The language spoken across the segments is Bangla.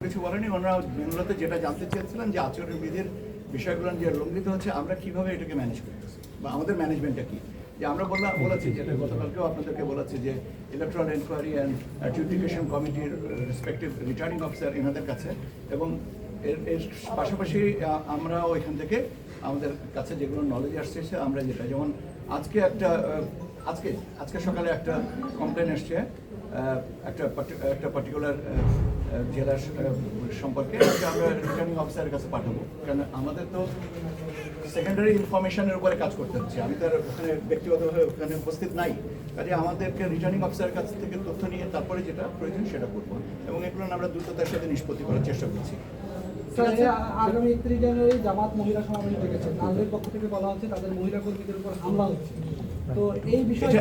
কিছু বলেনি। ওনারা মূলত যেটা জানতে চেয়েছিলেন যে আচরণবিধির বিষয়গুলো যে লঙ্ঘিত হচ্ছে আমরা কিভাবে এটাকে ম্যানেজ করতেছি বা আমাদের ম্যানেজমেন্টটা কি। যে আমরা বলেছি যেটা গতকালকেও আপনাদেরকে বলেছি যে ইলেকট্রাল এনকোয়ারি অ্যান্ড অ্যাডজুডিকেশন কমিটির রেসপেক্টিভ রিটার্নিং অফিসার এনাদের কাছে এবং এর পাশাপাশি আমরাও এখান থেকে আমাদের কাছে যেগুলো নলেজ আসছে আমরা যেটা যেমন আজকে সকালে একটা কমপ্লেন এসছে একটা পার্টিকুলার জেলার সম্পর্কে আমরা রিটার্নিং অফিসারের কাছে পাঠাবো, কারণ আমাদের তো সেকেন্ডারি ইনফরমেশনের উপরে কাজ করতে হচ্ছে। আমি তার ওখানে ব্যক্তিগতভাবে ওখানে উপস্থিত নাই, কাজে আমাদেরকে রিটার্নিং অফিসারের কাছ থেকে তথ্য নিয়ে তারপরে যেটা প্রয়োজন সেটা করবো এবং এগুলো আমরা দ্রুততার সাথে নিষ্পত্তি করার চেষ্টা করছি। আগামী 31 জানুয়ারি জামাত মহিলা সমাবেশ ডেকেছে, তাদের পক্ষ থেকে বলা হচ্ছে তাদের মহিলা কর্মীদের উপর হামলা হচ্ছে। তো এই বিষয়ে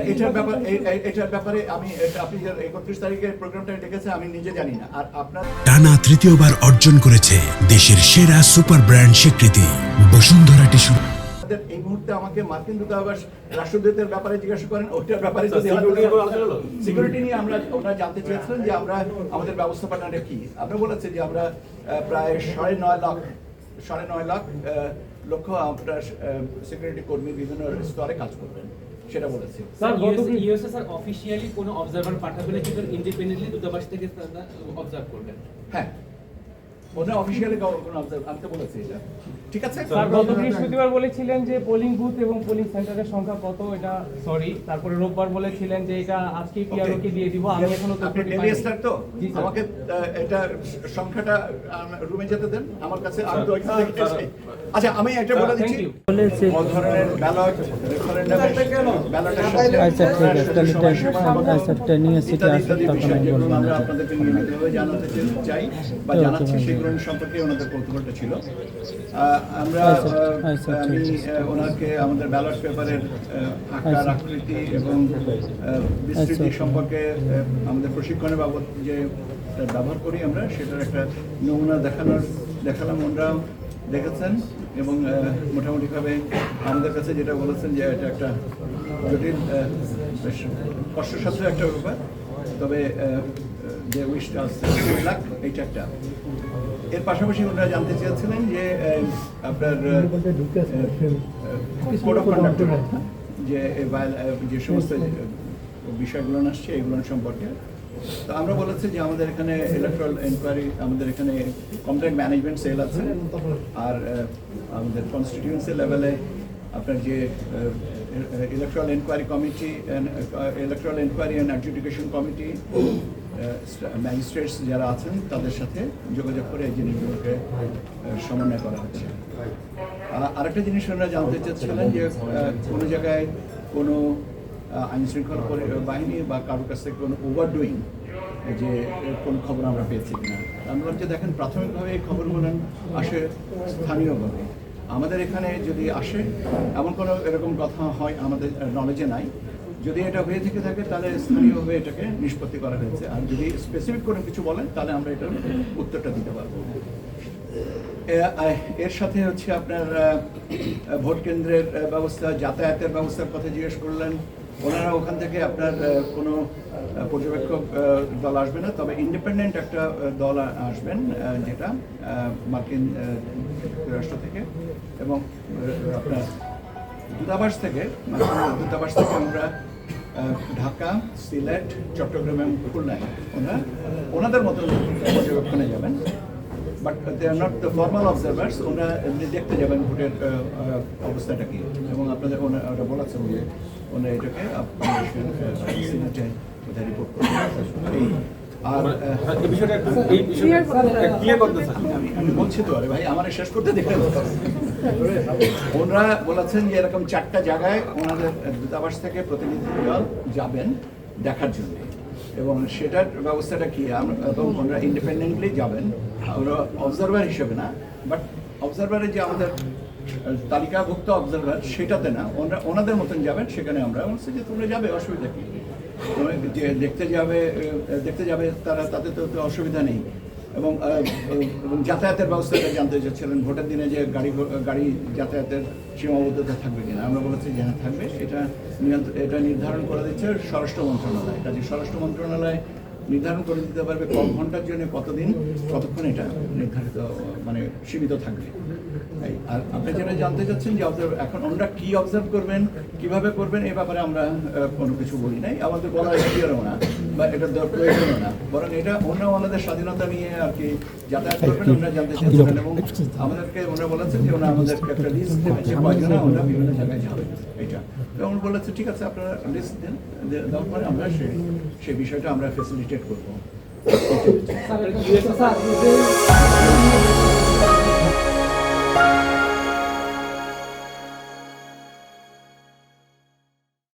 এটার ব্যাপারে আমি আপনি 31 তারিখের প্রোগ্রামটা ডেকেছে আমি নিজে জানি না। আর আপনার টানা তৃতীয়বার অর্জন করেছে দেশের সেরা সুপার ব্র্যান্ড স্বীকৃতি বসুন্ধরা টিস্যু। এই মুহূর্তে আমাকে মার্কিন দূতাবাস রাষ্ট্রদূতের ব্যাপারে জিজ্ঞাসা করেন, ওইটার ব্যাপারে সিকিউরিটি নিয়ে ওনারা জানতে চেয়েছিলেন যে আমরা আমাদের ব্যবস্থাপনাটা কি। আমরা বলেছি যে আমরা প্রায় 9.5 লক্ষ আপনার সিকিউরিটি কর্মী বিভিন্ন স্তরে কাজ করবেন সেটা বলেছি। স্যার ইউএসএ স্যার অফিশিয়ালি কোনো অবজারভার পাঠাবে না, কিন্তু ইন্ডিপেন্ডেন্টলি দূতাবাস থেকে তারা অবজার্ভ করবেন। হ্যাঁ, ওটা অফিশিয়ালি কোনো অবজার্ভ আমি তো বলেছি এটা ঠিক আছে। স্যার গত বৃহস্পতিবার বলেছিলেন যে পোলিং বুথ এবং পোলিং সেন্টারের সংখ্যা কত এটা সরি, তারপরে রোববার বলেছিলেন যে এটা আজকে পিআরও কে দিয়ে দিব। আমি এখনো আপনি ডেলি স্টার তো আমাকে এটা সংখ্যাটা রুমে যেতে দেন আমার কাছে, আমি তো ওইখান থেকে এসে আচ্ছা আমি একটা বলে দিচ্ছি কোন ধরনের ব্যালট ব্যালটের সাথে আচ্ছা ঠিক আছে তাহলে আচ্ছা ট্রেনিং এর সিটি আসলে তখন আমি বলবো। আমরা আপনাদেরকে নিয়মিতভাবে জানাতে চাই বা জানাচ্ছি সেগুলো সম্পর্কে ওনাদের কৌতূহলটা ছিল। আমরা আমি ওনাকে আমাদের ব্যালট পেপারের আকার আকৃতি এবং বিস্তৃতি সম্পর্কে আমাদের প্রশিক্ষণের বাবদ যে ব্যবহার করি আমরা সেটার একটা নমুনা দেখালাম। ওনারাও দেখেছেন এবং মোটামুটিভাবে আমাদের কাছে যেটা বলেছেন যে এটা একটা জটিল বেশ কষ্টসাধ্য একটা ব্যাপার, তবে যে উইশটা আসছে লাখ এইটা একটা। এর পাশাপাশি ওনারা জানতে চেয়েছিলেন যে আপনার কোড অফ কন্ডাক্ট যে সমস্ত বিষয়গুলো আসছে এগুলো সম্পর্কে। তো আমরা বলেছি যে আমাদের এখানে ইলেকট্রাল এনকোয়ারি, আমাদের এখানে কমপ্লেন্ট ম্যানেজমেন্ট সেল আছে, আর আমাদের কনস্টিটিউয়েন্সি লেভেলে আপনার যে electoral enquiry committee, electoral enquiry and adjudication committee, magistrates যারা আছেন তাদের সাথে যোগাযোগ করে এই জিনিসগুলোকে সমন্বয় করা হচ্ছে। আরেকটা জিনিস ওনারা জানতে চাচ্ছিলেন যে কোনো জায়গায় কোনো আইন শৃঙ্খলা বাহিনী বা কারোর কাছ থেকে কোনো ওভারডুইং যে কোনো খবর আমরা পেয়েছি কিনা। আমরা যে দেখেন প্রাথমিকভাবে এই খবরগুলো আসে স্থানীয়ভাবে, আমাদের এখানে যদি আসে এমন কোনো এরকম কথা হয় আমাদের নলেজে নাই। যদি এটা হয়ে থেকে থাকে তাহলে স্থানীয়ভাবে এটাকে নিষ্পত্তি করা হয়েছে, আর যদি স্পেসিফিক করে কিছু বলেন তাহলে আমরা এটার উত্তরটা দিতে পারবো। এর সাথে হচ্ছে আপনার ভোট কেন্দ্রের ব্যবস্থা, যাতায়াতের ব্যবস্থার কথা জিজ্ঞেস করলেন। ওনারা ওখান থেকে আপনার কোনো পর্যবেক্ষক দল আসবে না, তবে ইন্ডিপেন্ডেন্ট একটা দল আসবেন যেটা মার্কিন যুক্তরাষ্ট্র থেকে এবং আপনার দূতাবাস থেকে আমরা ঢাকা, সিলেট, চট্টগ্রাম এবং খুলনায় ওনাদের মতো পর্যবেক্ষণে যাবেন, but they are not the formal observers. ওনারা এমনি দেখতে যাবেন ভোটের অবস্থাটা কি, এবং আপনাদের ওরা বলেছেন যে ওনারা এটাকে সিনেটে কোথায় রিপোর্ট করবেন। আর আমি বলছি তো, আরে ভাই আমার শেষ করতে দেখলেন। ওনারা বলেছেন যে এরকম 4টা জায়গায় ওনাদের দূতাবাস থেকে প্রতিনিধি দল যাবেন দেখার জন্য, এবং সেটার ব্যবস্থাটা কি এবং ওনারা ইন্ডিপেন্ডেন্টলি যাবেন, ওরা অবজারভার হিসেবে না, বাট অবজারভারে যে আমাদের তালিকাভুক্ত অবজারভার সেটাতে না, ওনাদের মতন যাবেন। সেখানে আমরা বলছি যে তোমরা যাবে, অসুবিধা কি, যে দেখতে যাবে তারা, তাতে তো অসুবিধা নেই। এবং যাতায়াতের ব্যবস্থাটা জানতে চাচ্ছিলেন, ভোটের দিনে যে গাড়ি যাতায়াতের সীমাবদ্ধতা থাকবে কিনা। আমরা বলেছি যে হ্যাঁ থাকবে, এটা নির্ধারণ করে দিচ্ছে স্বরাষ্ট্র মন্ত্রণালয়। কাজে স্বরাষ্ট্র মন্ত্রণালয় নির্ধারণ করে দিতে পারবে কম ঘন্টার জন্য কতদিন কতক্ষণ এটা নির্ধারিত মানে সীমিত থাকবে। আর আপনি যেটা জানতে চাচ্ছেন যে এখন ওনারা কি অবজার্ভ করবেন, কিভাবে করবেন, এই ব্যাপারে আমরা কোনো কিছু বলি নাই, আমাদের বলা এখতিয়ারও না বা এটা প্রয়োজনও না, বরং এটা ওনারা ওনাদের স্বাধীনতা নিয়ে আর কি যাতায়াত করবেন, ওনারা জানতে চাচ্ছেন এবং আমাদেরকে ওনারা বলেছেন যে ওনারা আমাদেরকে একটা লিস্ট দেবেন যে কয়জনা ওনারা বিভিন্ন জায়গায় যাবে এটা। তো আমরা বলেছে ঠিক আছে আপনারা লিস্ট দেন, দেওয়ার পরে আমরা সেই বিষয়টা আমরা ফেসিলিটেট করবো। স্যার